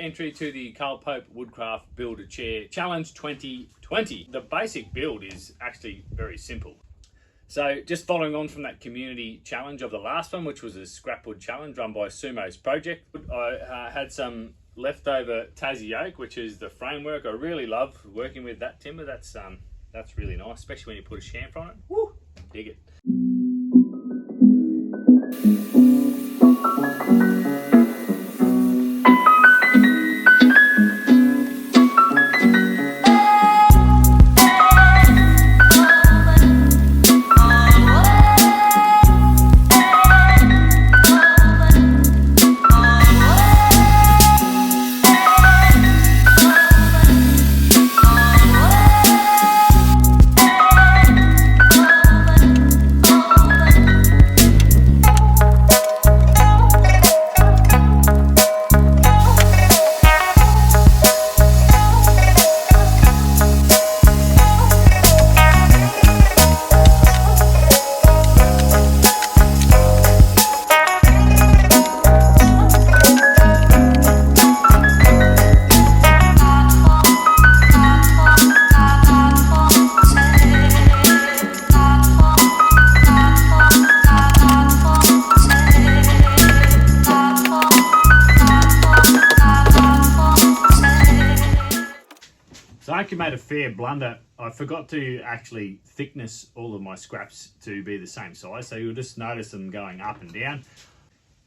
entry to the Karl Woodcraft Builder Chair Challenge 2020. The basic build is actually very simple. So just following on from that community challenge of the last one, which was a scrapwood challenge run by Sumo's project, I had some leftover Tassie oak, which is the framework. I really love working with that timber. That's really nice, especially when you put a chamfer on it. Woo, dig it. So I actually made a fair blunder. I forgot to actually thickness all of my scraps to be the same size. So you'll just notice them going up and down.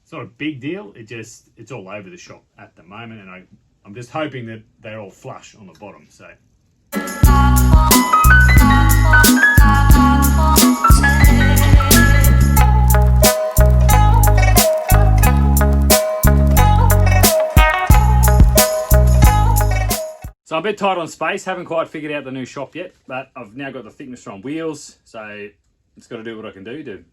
It's not a big deal. It's all over the shop at the moment. And I'm just hoping that they're all flush on the bottom. So. So I'm a bit tight on space, haven't quite figured out the new shop yet, but I've now got the thickness on wheels, so it's got to do what I can do to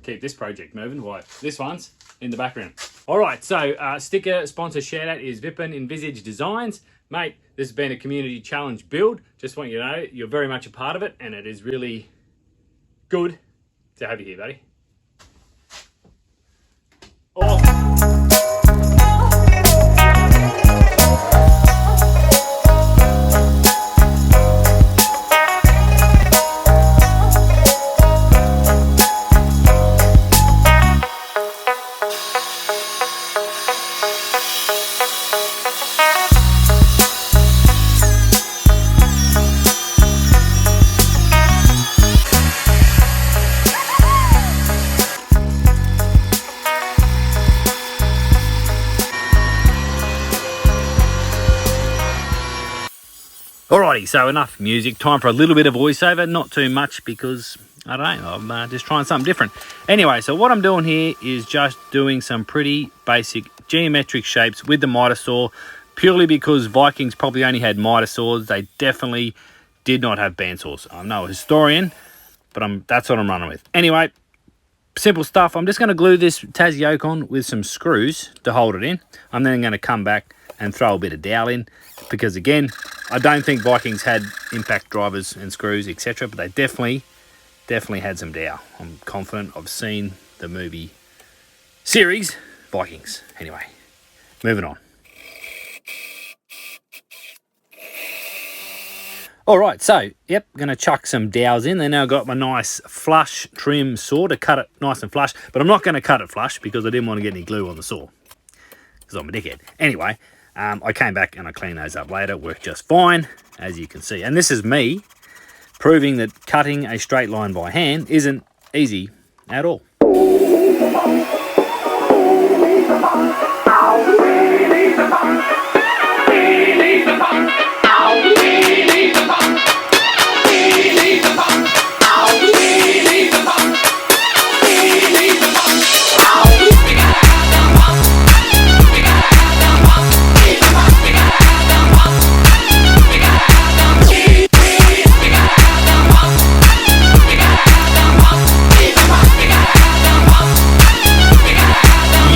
keep this project moving while this one's in the background. All right, so sticker sponsor Shoutout is Vipin Envisage Designs. Mate, this has been a community challenge build. Just want you to know you're very much a part of it, and it is really good to have you here, buddy. Alrighty, so enough music. Time for a little bit of voiceover. Not too much because, I don't know, I'm just trying something different. Anyway, so what I'm doing here is just doing some pretty basic geometric shapes with the miter saw, purely because Vikings probably only had miter saws. They definitely did not have bandsaws. I'm no historian, but that's what I'm running with. Anyway, simple stuff. I'm just going to glue this Tassie oak on with some screws to hold it in. I'm then going to come back and throw a bit of dowel in, because again, I don't think Vikings had impact drivers and screws, etc., but they definitely had some dowel. I'm confident. I've seen the movie series Vikings. Anyway, moving on. All right, so yep, gonna chuck some dowels in. Then now I've got my nice flush trim saw to cut it nice and flush, but I'm not going to cut it flush because I didn't want to get any glue on the saw because I'm a dickhead. Anyway, I came back and I cleaned those up later. Worked just fine, as you can see. And this is me proving that cutting a straight line by hand isn't easy at all.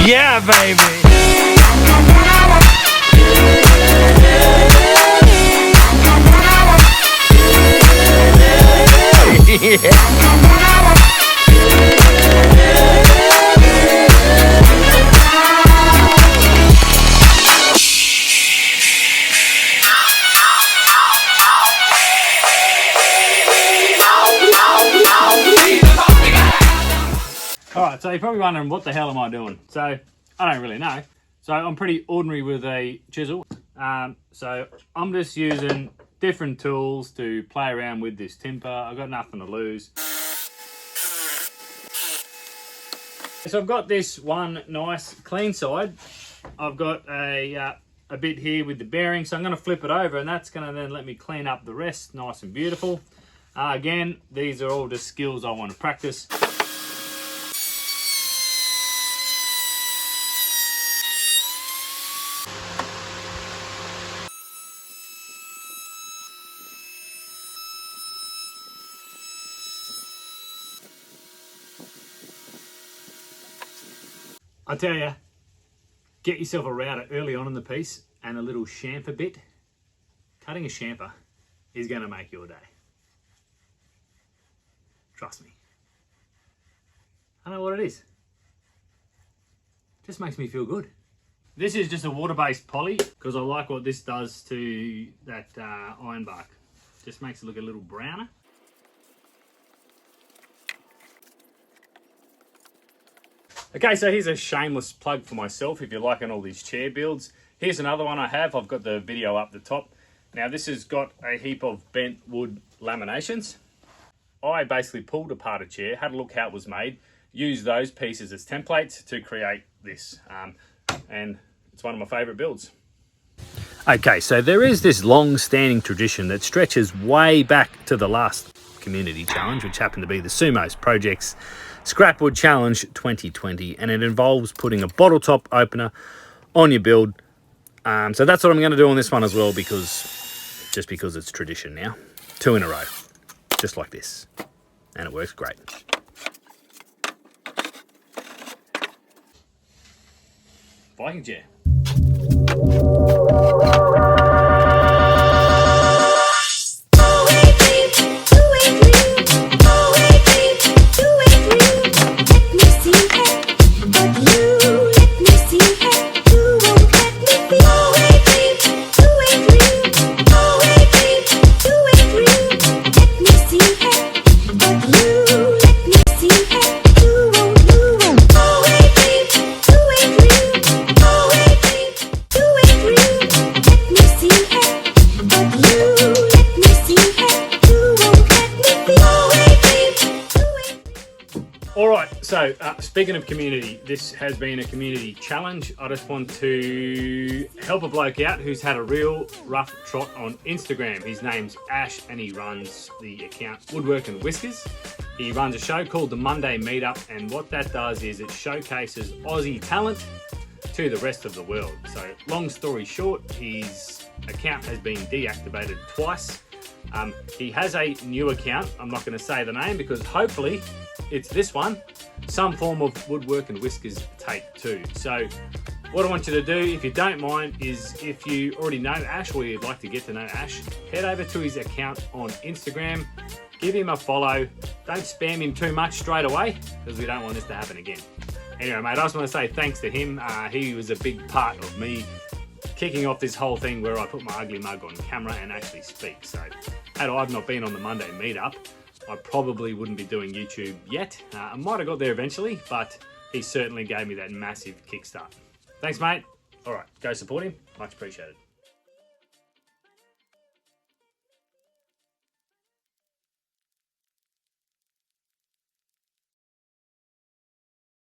Yeah, baby. Alright, so you're probably wondering what the hell am I doing? So, I don't really know. So I'm pretty ordinary with a chisel. So I'm just using different tools to play around with this timber. I've got nothing to lose. So I've got this one nice clean side. I've got a bit here with the bearing, so I'm going to flip it over, and that's going to then let me clean up the rest nice and beautiful. Again, these are all just skills I want to practice. I tell you, get yourself a router early on in the piece and a little chamfer bit. Cutting a chamfer is going to make your day. Trust me. I know what it is. Just makes me feel good. This is just a water-based poly because I like what this does to that ironbark. Just makes it look a little browner. Okay, so here's a shameless plug for myself if you're liking all these chair builds. Here's another one I have. I've got the video up the top. Now this has got a heap of bent wood laminations. I basically pulled apart a chair, had a look how it was made, used those pieces as templates to create this. And it's one of my favourite builds. Okay, so there is this long-standing tradition that stretches way back to the last community challenge, which happened to be the Sumo's Project's Scrapwood Challenge 2020, and it involves putting a bottle top opener on your build. So that's what I'm going to do on this one as well, because it's tradition now. 2 in a row, just like this, and it works great. Viking chair. Alright, so speaking of community, this has been a community challenge. I just want to help a bloke out who's had a real rough trot on Instagram. His name's Ash and he runs the account Woodwork and Whiskers. He runs a show called the Monday Meetup, and what that does is it showcases Aussie talent to the rest of the world. So long story short, his account has been deactivated twice. He has a new account. I'm not going to say the name because hopefully it's this one, some form of Woodwork and Whiskers Take 2. So what I want you to do, if you don't mind, is if you already know Ash or you'd like to get to know Ash, head over to his account on Instagram, give him a follow. Don't spam him too much straight away because we don't want this to happen again. Anyway, mate, I just want to say thanks to him. He was a big part of me kicking off this whole thing where I put my ugly mug on camera and actually speak. So had I not been on the Monday Meetup, I probably wouldn't be doing YouTube yet. I might have got there eventually, but he certainly gave me that massive kickstart. Thanks, mate. All right, go support him. Much appreciated.